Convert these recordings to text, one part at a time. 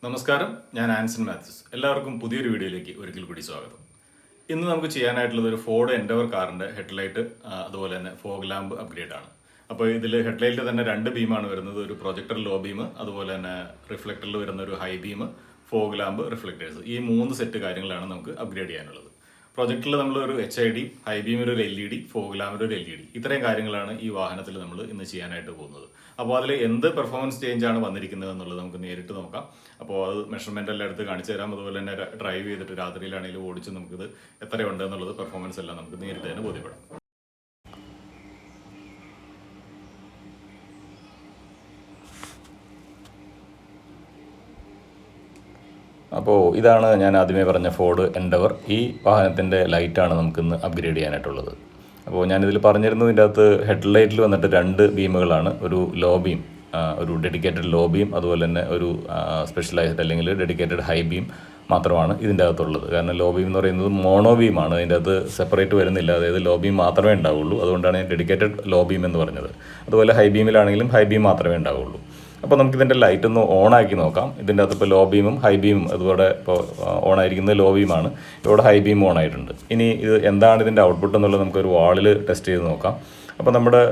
നമസ്കാരം, ഞാൻ ആൻസൺ മാത്യൂസ്. എല്ലാവർക്കും പുതിയൊരു വീഡിയോയിലേക്ക് ഒരിക്കൽ കൂടി സ്വാഗതം. ഇന്ന് നമുക്ക് ചെയ്യാനായിട്ടുള്ളത് ഒരു ഫോർഡ് എൻഡവർ കാറിൻ്റെ ഹെഡ്ലൈറ്റ് അതുപോലെ തന്നെ ഫോഗ് ലാമ്പ് അപ്ഗ്രേഡ് ആണ്. അപ്പോൾ ഇതിൽ ഹെഡ്ലൈറ്റിൽ തന്നെ രണ്ട് ബീമാണ് വരുന്നത്. ഒരു പ്രൊജക്ടർ ലോ ബീം, അതുപോലെ തന്നെ റിഫ്ലക്ടറിൽ വരുന്ന ഒരു high beam, fog lamp, reflectors. ഈ 3 സെറ്റ് കാര്യങ്ങളാണ് നമുക്ക് അപ്ഗ്രേഡ് ചെയ്യാനുള്ളത്. പ്രൊജക്ടറിൽ നമ്മൾ ഒരു HID, ഹൈ ബീമിൽ ഒരു LED, ഫോഗ് ലാമ്പിൽ ഒരു LED, ഇത്രയും കാര്യങ്ങളാണ് ഈ വാഹനത്തിൽ നമ്മൾ ഇന്ന് ചെയ്യാനായിട്ട് പോകുന്നത്. അപ്പോൾ അതിൽ എന്ത് പെർഫോമൻസ് ചേഞ്ച് ആണ് വന്നിരിക്കുന്നത് എന്നുള്ളത് നമുക്ക് നേരിട്ട് നോക്കാം. അപ്പോൾ അത് മെഷർമെൻ്റ് എല്ലാം എടുത്ത് കാണിച്ചു തരാം. അതുപോലെ തന്നെ ഡ്രൈവ് ചെയ്തിട്ട് രാത്രിയിലാണെങ്കിലും ഓടിച്ച് നമുക്കിത് എത്രയുണ്ട് എന്നുള്ളത് പെർഫോമൻസ് എല്ലാം നമുക്ക് നേരിട്ട് തന്നെ ബോധ്യപ്പെടാം. അപ്പോൾ ഇതാണ് ഞാൻ ആദ്യമേ പറഞ്ഞ ഫോർഡ് എൻഡവർ. ഈ വാഹനത്തിൻ്റെ ലൈറ്റാണ് നമുക്കിന്ന് അപ്ഗ്രേഡ് ചെയ്യാനായിട്ടുള്ളത്. അപ്പോൾ ഞാനിതിൽ പറഞ്ഞിരുന്നതിൻ്റെ അകത്ത് ഹെഡ്ലൈറ്റിൽ വന്നിട്ട് 2 ബീമുകളാണ്. ഒരു ലോ ബീം, ഒരു ഡെഡിക്കേറ്റഡ് ലോ ബീം, അതുപോലെ തന്നെ ഒരു സ്പെഷ്യലൈസ്ഡ് അല്ലെങ്കിൽ ഡെഡിക്കേറ്റഡ് ഹൈ ബീം മാത്രമാണ് ഇതിൻ്റെ അകത്തുള്ളത്. കാരണം ലോ ബീം എന്ന് പറയുന്നത് മോണോ ബീമാണ്, അതിൻ്റെ അകത്ത് സെപ്പറേറ്റ് വരുന്നില്ല. അതായത് ലോ ബീം മാത്രമേ ഉണ്ടാവുള്ളൂ. അതുകൊണ്ടാണ് ഞാൻ ഡെഡിക്കേറ്റഡ് ലോ ബീം എന്ന് പറഞ്ഞത്. അതുപോലെ ഹൈ ബീമിലാണെങ്കിലും ഹൈ ബീം മാത്രമേ ഉണ്ടാവുള്ളൂ. അപ്പോൾ നമുക്കിതിൻ്റെ ലൈറ്റ് ഒന്ന് ഓണാക്കി നോക്കാം. ഇതിൻ്റെ അകത്ത് ഇപ്പോൾ ലോ ബീമും ഹൈ ബീമും, അതുപോലെ ഇപ്പോൾ ഓണായിരിക്കുന്നത് ലോ ബീമാണ്, ഇവിടെ ഹൈ ബീം ഓൺ ആയിട്ടുണ്ട്. ഇനി ഇത് എന്താണ് ഇതിൻ്റെ ഔട്ട്പുട്ട് എന്നുള്ളത് നമുക്കൊരു വാളിൽ ടെസ്റ്റ് ചെയ്ത് നോക്കാം. അപ്പോൾ നമ്മുടെ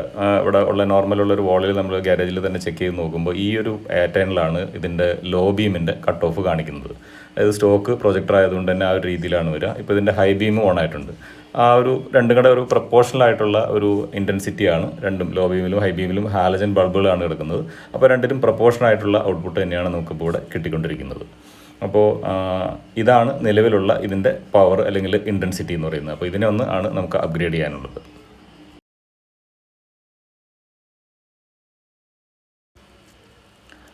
ഇവിടെ ഉള്ള നോർമലുള്ളൊരു വാളിൽ നമ്മൾ ഗ്യാരേജിൽ തന്നെ ചെക്ക് ചെയ്ത് നോക്കുമ്പോൾ ഈ ഒരു പാറ്റേണിലാണ് ഇതിൻ്റെ ലോ ബീമിൻ്റെ കട്ട് ഓഫ് കാണിക്കുന്നത്. അതായത് സ്റ്റോക്ക് പ്രൊജക്ടർ ആയതുകൊണ്ട് തന്നെ ആ ഒരു രീതിയിലാണ് വരിക. ഇപ്പോൾ ഇതിൻ്റെ ഹൈ ബീമും ഓൺ ആയിട്ടുണ്ട്. ആ ഒരു രണ്ടും കൂടെ ഒരു പ്രപ്പോർഷണൽ ആയിട്ടുള്ള ഒരു ഇൻറ്റൻസിറ്റിയാണ് രണ്ടും. ലോ ബീമിലും ഹൈ ബീമിലും ഹാലജൻ ബൾബുകളാണ് കിടക്കുന്നത്. അപ്പോൾ രണ്ടിനും പ്രപ്പോർഷണൽ ആയിട്ടുള്ള ഔട്ട്പുട്ട് തന്നെയാണ് നമുക്കിപ്പോൾ ഇവിടെ കിട്ടിക്കൊണ്ടിരിക്കുന്നത്. അപ്പോൾ ഇതാണ് നിലവിലുള്ള ഇതിൻ്റെ പവർ അല്ലെങ്കിൽ ഇൻറ്റൻസിറ്റി എന്ന് പറയുന്നത്. അപ്പോൾ ഇതിനെ ആണ് നമുക്ക് അപ്ഗ്രേഡ് ചെയ്യാനുള്ളത്.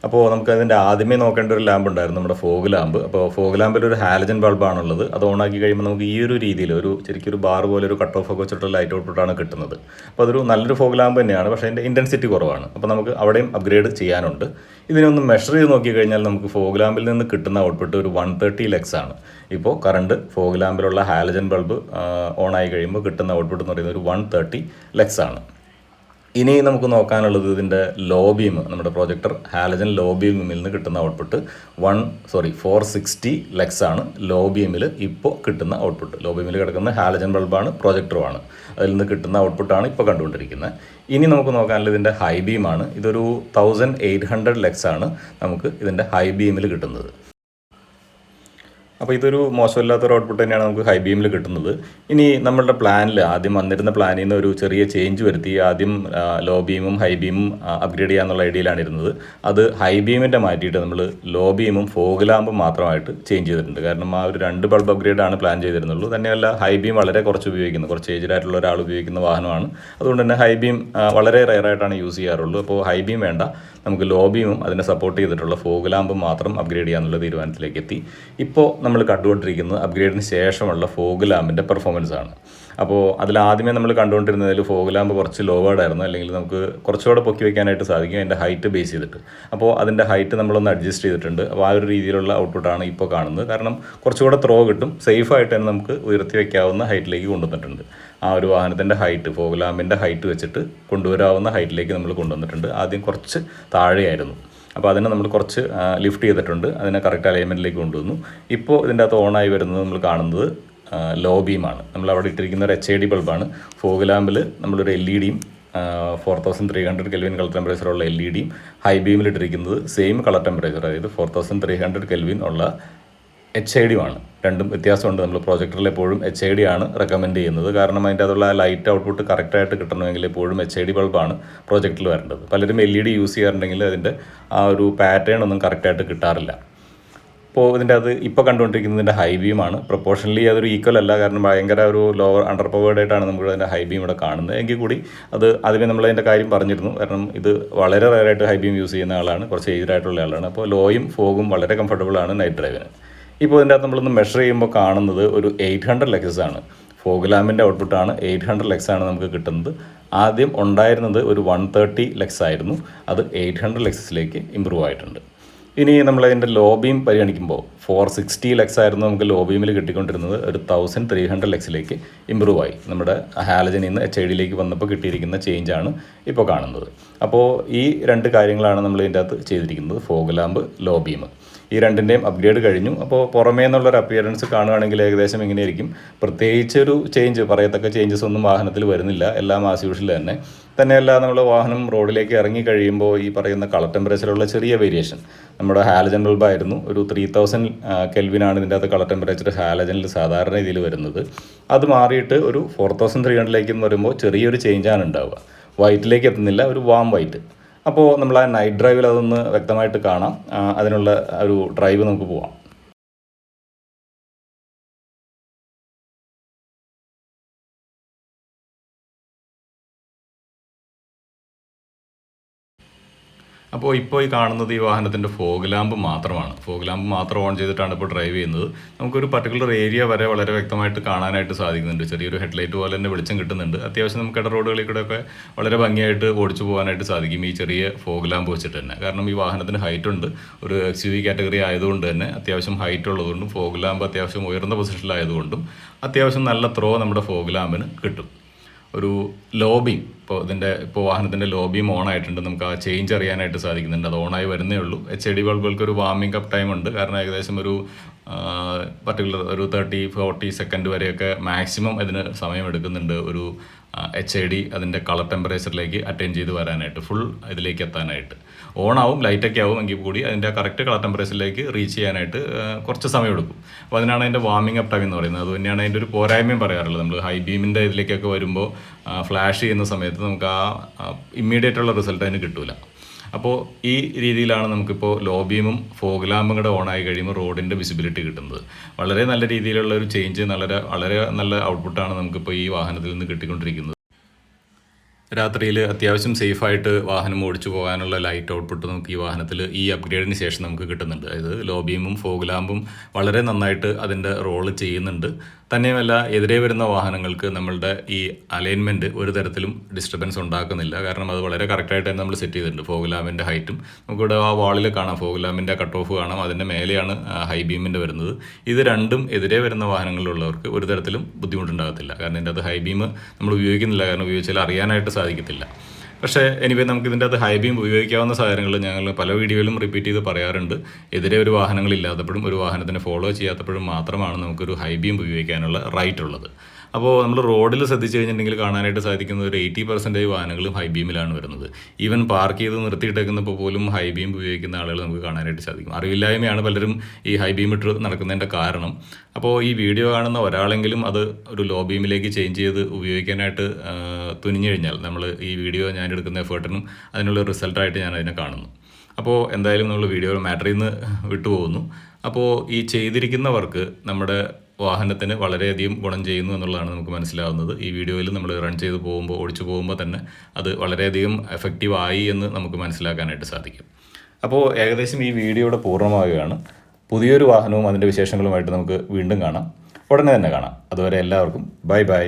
അപ്പോൾ നമുക്കതിൻ്റെ ആദ്യമേ നോക്കേണ്ട ഒരു ലാമ്പ് ഉണ്ടായിരുന്നു, നമ്മുടെ ഫോഗ് ലാമ്പ്. അപ്പോൾ ഫോഗ് ലാമ്പിൽ ഒരു ഹാലജൻ ബൾബാണുള്ളത്. അത് ഓണാക്കി കഴിയുമ്പോൾ നമുക്ക് ഈ ഒരു രീതിയിൽ ശരിക്കും ഒരു ബാർ പോലെ ഒരു കട്ട് ഓഫ് ഒക്കെ വെച്ചിട്ടുള്ള ലൈറ്റ് ഔട്ട്പുട്ടാണ് കിട്ടുന്നത്. അപ്പോൾ അതൊരു നല്ലൊരു ഫോഗ് ലാമ്പ് തന്നെയാണ്, പക്ഷേ അതിൻ്റെ ഇൻറ്റൻസിറ്റി കുറവാണ്. അപ്പോൾ നമുക്ക് അവിടെയും അപ്ഗ്രേഡ് ചെയ്യാനുണ്ട്. ഇതിനൊന്ന് മെഷർ ചെയ്ത് നോക്കിക്കഴിഞ്ഞാൽ നമുക്ക് ഫോഗ് ലാമ്പിൽ നിന്ന് കിട്ടുന്ന ഔട്ട്പുട്ട് ഒരു 130 ലക്സ് ആണ്. ഇപ്പോൾ കറണ്ട് ഫോഗ് ലാമ്പിലുള്ള ഹാലജൻ ബൾബ് ഓണായി കഴിയുമ്പോൾ കിട്ടുന്ന ഔട്ട്പുട്ട് എന്ന് പറയുന്നത് ഒരു 130 ലക്സ് ആണ്. ഇനി നമുക്ക് നോക്കാനുള്ളത് ഇതിൻ്റെ ലോ ബീം, നമ്മുടെ പ്രൊജക്ടർ ഹാലജൻ ലോ ബീമിൽ നിന്ന് കിട്ടുന്ന ഔട്ട്പുട്ട് 460 ലക്സ് ആണ്. ലോ ബീമിൽ ഇപ്പോൾ കിട്ടുന്ന ഔട്ട്പുട്ട്, ലോ ബീമിൽ കിടക്കുന്ന ഹാലജൻ ബൾബാണ്, പ്രൊജക്ടറുമാണ്. അതിൽ നിന്ന് കിട്ടുന്ന ഔട്ട്പുട്ടാണ് ഇപ്പോൾ കണ്ടുകൊണ്ടിരിക്കുന്നത്. ഇനി നമുക്ക് നോക്കാനുള്ളത് ഇതിൻ്റെ ഹൈ ബീമാണ്. ഇതൊരു 1800 ലക്സ് ആണ് നമുക്ക് ഇതിൻ്റെ ഹൈ ബീമിൽ കിട്ടുന്നത്. അപ്പോൾ ഇതൊരു മോശമില്ലാത്തൊരു ഔട്ട്പുട്ട് തന്നെയാണ് നമുക്ക് ഹൈ ബീമിൽ കിട്ടുന്നത്. ഇനി നമ്മളുടെ പ്ലാനിൽ ആദ്യം വന്നിരുന്ന പ്ലാനിൽ നിന്ന് ഒരു ചെറിയ ചേഞ്ച് വരുത്തി. ആദ്യം ലോ ബീമും ഹൈ ബീമും അപ്ഗ്രേഡ് ചെയ്യാന്നുള്ള ഐഡിയയിലാണ് ഇരുന്നത്. അത് ഹൈ ബീമിൻ്റെ മാറ്റിയിട്ട് നമ്മൾ ലോ ബീമും ഫോഗ് ലാമ്പും മാത്രമായിട്ട് ചേഞ്ച് ചെയ്തിട്ടുണ്ട്. കാരണം ആ ഒരു 2 ബൾബ് അപ്ഗ്രേഡാണ് പ്ലാൻ ചെയ്തിരുന്നുള്ളൂ. തന്നെയല്ല ഹൈ ബീം വളരെ കുറച്ച് ഉപയോഗിക്കുന്നു, കുറച്ച് ഏജ്ഡ് ആയിട്ടുള്ള ഒരാൾ ഉപയോഗിക്കുന്ന വാഹനമാണ്. അതുകൊണ്ട് തന്നെ ഹൈ ബീം വളരെ റെയറായിട്ടാണ് യൂസ് ചെയ്യാറുള്ളൂ. അപ്പോൾ ഹൈ ബീം വേണ്ട, നമുക്ക് ലോ ബീമും അതിനെ സപ്പോർട്ട് ചെയ്തിട്ടുള്ള ഫോഗ് ലാമ്പും മാത്രം അപ്ഗ്രേഡ് ചെയ്യാനുള്ള തീരുമാനത്തിലേക്ക് എത്തി. ഇപ്പോൾ നമ്മൾ കണ്ടുകൊണ്ടിരിക്കുന്നത് അപ്ഗ്രേഡിന് ശേഷമുള്ള ഫോഗ് ലാമ്പിൻ്റെ പെർഫോമൻസ് ആണ്. അപ്പോൾ അതിലാദ്യമേ നമ്മൾ കണ്ടുകൊണ്ടിരുന്നതിൽ ഫോഗ് ലാമ്പ് കുറച്ച് ലോവേഡായിരുന്നു, അല്ലെങ്കിൽ നമുക്ക് കുറച്ചുകൂടെ പൊക്കി വയ്ക്കാനായിട്ട് സാധിക്കും അതിൻ്റെ ഹൈറ്റ് ബേസ് ചെയ്തിട്ട്. അപ്പോൾ അതിൻ്റെ ഹൈറ്റ് നമ്മളൊന്ന് അഡ്ജസ്റ്റ് ചെയ്തിട്ടുണ്ട്. അപ്പോൾ ആ ഒരു രീതിയിലുള്ള ഔട്ട്പുട്ടാണ് ഇപ്പോൾ കാണുന്നത്. കാരണം കുറച്ചുകൂടെ ത്രോ കിട്ടും, സേഫായിട്ട് തന്നെ നമുക്ക് ഉയർത്തി വയ്ക്കാവുന്ന ഹൈറ്റിലേക്ക് കൊണ്ടുവന്നിട്ടുണ്ട്. ആ ഒരു വാഹനത്തിൻ്റെ ഹൈറ്റ്, ഫോഗ് ലാമ്പിൻ്റെ ഹൈറ്റ് വെച്ചിട്ട് കൊണ്ടുവരാവുന്ന ഹൈറ്റിലേക്ക് നമ്മൾ കൊണ്ടുവന്നിട്ടുണ്ട്. ആദ്യം കുറച്ച് താഴെയായിരുന്നു, അപ്പോൾ അതിനെ നമ്മൾ കുറച്ച് ലിഫ്റ്റ് ചെയ്തിട്ടുണ്ട്, അതിനെ കറക്റ്റ് അലൈൻമെൻറ്റിലേക്ക് കൊണ്ടുവന്നു. ഇപ്പോൾ ഇതിൻ്റെ അകത്ത് ഓണായി വരുന്നത് നമ്മൾ കാണുന്നത് ലോ ബീമാണ്. നമ്മൾ അവിടെ ഇട്ടിരിക്കുന്ന ഒരു HID ബൾബാണ്. ഫോഗ് ലാമ്പിൽ നമ്മളൊരു LEDയും 4300 കെൽവിൻ കളർ ടെമ്പറേച്ചറുള്ള LEDയും ഹൈ ബീമിൽ ഇട്ടിരിക്കുന്നത് സെയിം കളർ ടെമ്പറേച്ചർ, അതായത് 4300 കെൽവിൻ ഉള്ള HIDയുമാണ്. രണ്ടും വ്യത്യാസമുണ്ട്. നമ്മൾ പ്രൊജക്ടറിൽ എപ്പോഴും HID ആണ് റെക്കമെൻഡ് ചെയ്യുന്നത്. കാരണം അതിൻ്റെ അതുള്ള ലൈറ്റ് ഔട്ട്പുട്ട് കറക്റ്റായിട്ട് കിട്ടണമെങ്കിൽ എപ്പോഴും HID ബൾബാണ് പ്രൊജക്ടറിൽ വരേണ്ടത്. പലരും LED യൂസ് ചെയ്യാറുണ്ടെങ്കിൽ അതിൻ്റെ ആ ഒരു പാറ്റേൺ ഒന്നും കറക്റ്റായിട്ട് കിട്ടാറില്ല. അപ്പോൾ ഇതിൻ്റെ അത് ഇപ്പോൾ കണ്ടുകൊണ്ടിരിക്കുന്നതിൻ്റെ ഹൈ ബീമാണ്. പ്രൊപ്പോർഷണലി അതൊരു ഈക്വൽ അല്ല, കാരണം ഭയങ്കര ഒരു ലോവർ അണ്ടർ പവേർഡ് ആയിട്ടാണ് നമുക്ക് അതിൻ്റെ ഹൈ ബീം ഇവിടെ കാണുന്നത്. എങ്കിൽ കൂടി അത് ആദ്യമേ നമ്മളതിൻ്റെ കാര്യം പറഞ്ഞിരുന്നു. കാരണം ഇത് വളരെ റയറായിട്ട് ഹൈ ബീം യൂസ് ചെയ്യുന്ന ആളാണ്, കുറച്ച് ഏജ്ഡ് ആയിട്ടുള്ള ആളാണ്. അപ്പോൾ ലോയും ഫോഗും വളരെ കംഫർട്ടബിളാണ് നൈറ്റ് ഡ്രൈവിന്. ഇപ്പോൾ ഇതിൻ്റെ അകത്ത് നമ്മളൊന്ന് മെഷർ ചെയ്യുമ്പോൾ കാണുന്നത് ഒരു 800 ലക്സ് ആണ്. ഫോഗ് ലാമ്പിൻ്റെ ഔട്ട്പുട്ടാണ് 800 ലക്സ് ആണ് നമുക്ക് കിട്ടുന്നത്. ആദ്യം ഉണ്ടായിരുന്നത് ഒരു 130 ലക്സ് ആയിരുന്നു, അത് 800 ലക്സിലേക്ക് ഇമ്പ്രൂവ് ആയിട്ടുണ്ട്. ഇനി നമ്മളതിൻ്റെ ലോ ബീം പരിഗണിക്കുമ്പോൾ 460 ലക്സ് ആയിരുന്നു നമുക്ക് ലോ ബീമിൽ കിട്ടിക്കൊണ്ടിരുന്നത്, ഒരു 1300 ലക്സിലേക്ക് ഇമ്പ്രൂവ് ആയി. നമ്മുടെ ഹാലജനിൽ നിന്ന് HIDയിലേക്ക് വന്നപ്പോൾ കിട്ടിയിരിക്കുന്ന ചേഞ്ചാണ് ഇപ്പോൾ കാണുന്നത്. അപ്പോൾ ഈ 2 കാര്യങ്ങളാണ് നമ്മൾ ഇതിൻ്റെ അകത്ത് ചെയ്തിരിക്കുന്നത്, ഫോഗ് ലാമ്പ്, ലോ ബീം. ഈ രണ്ടിൻ്റെയും അപ്ഗ്രേഡ് കഴിഞ്ഞു. അപ്പോൾ പുറമേ നിന്നുള്ളൊരു അപ്പിയറൻസ് കാണുകയാണെങ്കിൽ ഏകദേശം ഇങ്ങനെയായിരിക്കും. പ്രത്യേകിച്ചൊരു ചേഞ്ച്, പറയത്തക്ക ചേഞ്ചസ് ഒന്നും വാഹനത്തിൽ വരുന്നില്ല, എല്ലാം ആസ് യൂഷ്വൽ തന്നെ. തന്നെയല്ല, നമ്മൾ വാഹനം റോഡിലേക്ക് ഇറങ്ങി കഴിയുമ്പോൾ ഈ പറയുന്ന കളർ ടെമ്പറേച്ചറുള്ള ചെറിയ വേരിയേഷൻ, നമ്മുടെ ഹാലജൻ ബൾബായിരുന്നു, ഒരു 3000 കെൽവിനാണ് ഇതിൻ്റെ അകത്ത് കളർ ടെമ്പറേച്ചർ ഹാലജനിൽ സാധാരണ രീതിയിൽ വരുന്നത്. അത് മാറിയിട്ട് ഒരു 4300 എന്ന് പറയുമ്പോൾ ചെറിയൊരു ചേഞ്ചാണ് ഉണ്ടാവുക. വൈറ്റിലേക്ക് എത്തുന്നില്ല, ഒരു വാം വൈറ്റ്. അപ്പോൾ നമ്മൾ ആ നൈറ്റ് ഡ്രൈവിൽ അതൊന്ന് വ്യക്തമായിട്ട് കാണാം. അതിനുള്ള ഒരു ഡ്രൈവ് നമുക്ക് പോവാം. അപ്പോൾ ഇപ്പോൾ ഈ കാണുന്നത് ഈ വാഹനത്തിൻ്റെ ഫോഗ് ലാമ്പ് മാത്രമാണ്. ഫോഗ് ലാമ്പ് മാത്രം ഓൺ ചെയ്തിട്ടാണ് ഇപ്പോൾ ഡ്രൈവ് ചെയ്യുന്നത്. നമുക്കൊരു പർട്ടിക്കുലർ ഏരിയ വരെ വളരെ വ്യക്തമായിട്ട് കാണാനായിട്ട് സാധിക്കുന്നുണ്ട്. ചെറിയൊരു ഹെഡ്ലൈറ്റ് പോലെ തന്നെ വെളിച്ചം കിട്ടുന്നുണ്ട്. അത്യാവശ്യം നമുക്ക് ഇട റോഡുകളിൽ കൂടെയൊക്കെ വളരെ ഭംഗിയായിട്ട് ഓടിച്ചു പോകാനായിട്ട് സാധിക്കും ഈ ചെറിയ ഫോഗ് ലാമ്പ് വെച്ചിട്ട് തന്നെ. കാരണം ഈ വാഹനത്തിന് ഹൈറ്റ് ഉണ്ട്, ഒരു XUV കാറ്റഗറി ആയതുകൊണ്ട് തന്നെ അത്യാവശ്യം ഹൈറ്റ് ഉള്ളതുകൊണ്ടും ഫോഗ് ലാമ്പ് അത്യാവശ്യം ഉയർന്ന പൊസിഷനിലായതുകൊണ്ടും അത്യാവശ്യം നല്ല ത്രോ നമ്മുടെ ഫോഗ് ലാമ്പിന് കിട്ടും. ഒരു ലോബിയും ഇപ്പോൾ വാഹനത്തിൻ്റെ ലോബിയും ഓൺ ആയിട്ടുണ്ട്. നമുക്ക് ആ ചേഞ്ച് അറിയാനായിട്ട് സാധിക്കുന്നുണ്ട്. അത് ഓണായി വരുന്നേ ഉള്ളൂ. HID ബൾബുകൾക്ക് ഒരു വാർമിംഗ് അപ്പ് ടൈം ഉണ്ട്. കാരണം ഏകദേശം ഒരു പർട്ടിക്കുലർ ഒരു 30-40 സെക്കൻഡ് വരെയൊക്കെ മാക്സിമം അതിന് സമയമെടുക്കുന്നുണ്ട് ഒരു HID അതിൻ്റെ കളർ ടെമ്പറേച്ചറിലേക്ക് അറ്റൈൻ ചെയ്ത് വരാനായിട്ട്, ഫുൾ ഇതിലേക്ക് എത്താനായിട്ട്. ഓണാവും, ലൈറ്റൊക്കെ ആവും, എങ്കിൽ കൂടി അതിൻ്റെ കറക്റ്റ് കളർ ടെമ്പറേച്ചറിലേക്ക് റീച്ച് ചെയ്യാനായിട്ട് കുറച്ച് സമയമെടുക്കും. അപ്പോൾ അതിനാണ് അതിൻ്റെ വാർമിംഗ് അപ്പ് ടൈം എന്ന് പറയുന്നത്. അത് തന്നെയാണ് അതിൻ്റെ ഒരു പോരായ്മയും പറയാറുള്ളത്. നമ്മൾ ഹൈ ബീമിൻ്റെ ഇതിലേക്കൊക്കെ വരുമ്പോൾ ഫ്ലാഷ് ചെയ്യുന്ന സമയത്ത് നമുക്ക് ആ ഇമ്മീഡിയറ്റ് ഉള്ള റിസൾട്ട് അതിന് കിട്ടില്ല. അപ്പോൾ ഈ രീതിയിലാണ് നമുക്കിപ്പോൾ ലോ ബീമും ഫോഗ് ലാമ്പും കൂടെ ഓണായി കഴിയുമ്പോൾ റോഡിൻ്റെ വിസിബിലിറ്റി കിട്ടുന്നത്. വളരെ നല്ല രീതിയിലുള്ള ഒരു ചേഞ്ച്, വളരെ നല്ല ഔട്ട്പുട്ടാണ് നമുക്കിപ്പോൾ ഈ വാഹനത്തിൽ നിന്ന് കിട്ടിക്കൊണ്ടിരിക്കുന്നത്. രാത്രിയിൽ അത്യാവശ്യം സേഫായിട്ട് വാഹനം ഓടിച്ചു പോകാനുള്ള ലൈറ്റ് ഔട്ട്പുട്ട് നമുക്ക് ഈ വാഹനത്തിൽ ഈ അപ്ഗ്രേഡിന് ശേഷം നമുക്ക് കിട്ടുന്നുണ്ട്. അതായത് ലോ ബീമും ഫോഗ് ലാമ്പും വളരെ നന്നായിട്ട് അതിൻ്റെ റോള് ചെയ്യുന്നുണ്ട്. തന്നെയുമല്ല, എതിരെ വരുന്ന വാഹനങ്ങൾക്ക് നമ്മളുടെ ഈ അലൈൻമെൻറ്റ് ഒരു തരത്തിലും ഡിസ്റ്റർബൻസ് ഉണ്ടാക്കുന്നില്ല. കാരണം അത് വളരെ കറക്റ്റായിട്ട് തന്നെ നമ്മൾ സെറ്റ് ചെയ്തിട്ടുണ്ട്. ഫോഗ് ലാമ്പിൻ്റെ ഹൈറ്റും നമുക്കിവിടെ ആ വാളിൽ കാണാം, ഫോഗ് ലാമ്പിൻ്റെ കട്ട് ഓഫ് കാണാം, അതിൻ്റെ മേലെയാണ് ഹൈ ബീമിൻ്റെ വരുന്നത്. ഇത് രണ്ടും എതിരെ വരുന്ന വാഹനങ്ങളിലുള്ളവർക്ക് ഒരു തരത്തിലും ബുദ്ധിമുട്ടുണ്ടാകത്തില്ല. കാരണം ഇതിൻ്റെ അത് ഹൈ ബീം നമ്മൾ ഉപയോഗിക്കുന്നില്ല, കാരണം ഉപയോഗിച്ചാൽ അറിയാനായിട്ട് സാധിക്കത്തില്ല. പക്ഷേ എനിവേ നമുക്ക് ഇതിൻ്റെ അത് ഹൈ ബീം ഉപയോഗിക്കാവുന്ന സാധനങ്ങൾ ഞങ്ങൾ പല വീഡിയോയിലും റിപ്പീറ്റ് ചെയ്ത് പറയാറുണ്ട്. എതിരെ ഒരു വാഹനങ്ങളില്ലാത്തപ്പോഴും ഒരു വാഹനത്തിനെ ഫോളോ ചെയ്യാത്തപ്പോഴും മാത്രമാണ് നമുക്കൊരു ഹൈ ബീം ഉപയോഗിക്കാനുള്ള റൈറ്റ് ഉള്ളത്. അപ്പോൾ നമ്മൾ റോഡിൽ ശ്രദ്ധിച്ച് കഴിഞ്ഞിട്ടുണ്ടെങ്കിൽ കാണാനായിട്ട് സാധിക്കുന്ന ഒരു 80% വാഹനങ്ങളും ഹൈ ബീമിലാണ് വരുന്നത്. ഈവൻ പാർക്ക് ചെയ്ത് നിർത്തിയിട്ടേക്കുന്നപ്പോൾ പോലും ഹൈ ബീം ഉപയോഗിക്കുന്ന ആളുകൾ നമുക്ക് കാണാനായിട്ട് സാധിക്കും. അറിവില്ലായ്മയാണ് പലരും ഈ ഹൈ ബീം ഇട്ട് നടക്കുന്നതിൻ്റെ കാരണം. അപ്പോൾ ഈ വീഡിയോ കാണുന്ന ഒരാളെങ്കിലും അത് ഒരു ലോ ബീമിലേക്ക് ചേഞ്ച് ചെയ്ത് ഉപയോഗിക്കാനായിട്ട് തുനിഞ്ഞു കഴിഞ്ഞാൽ നമ്മൾ ഈ വീഡിയോ ഞാൻ എടുക്കുന്ന എഫേർട്ടിനും അതിനുള്ള റിസൾട്ടായിട്ട് ഞാൻ അതിനെ കാണുന്നു. അപ്പോൾ എന്തായാലും നമ്മൾ വീഡിയോ മാറ്ററിൽ നിന്ന് വിട്ടുപോകുന്നു. അപ്പോൾ ഈ ചെയ്തിരിക്കുന്നവർക്ക് നമ്മുടെ വാഹനത്തിന് വളരെയധികം ഗുണം ചെയ്യുന്നു എന്നുള്ളതാണ് നമുക്ക് മനസ്സിലാവുന്നത്. ഈ വീഡിയോയിൽ നമ്മൾ റൺ ചെയ്ത് പോകുമ്പോൾ, ഓടിച്ചു പോകുമ്പോൾ തന്നെ അത് വളരെയധികം എഫക്റ്റീവ് ആയി എന്ന് നമുക്ക് മനസ്സിലാക്കാനായിട്ട് സാധിക്കും. അപ്പോൾ ഏകദേശം ഈ വീഡിയോയുടെ പൂർണ്ണമാവുകയാണ്. പുതിയൊരു വാഹനവും അതിൻ്റെ വിശേഷങ്ങളുമായിട്ട് നമുക്ക് വീണ്ടും കാണാം, ഉടനെ തന്നെ കാണാം. അതുവരെ എല്ലാവർക്കും ബൈ ബൈ.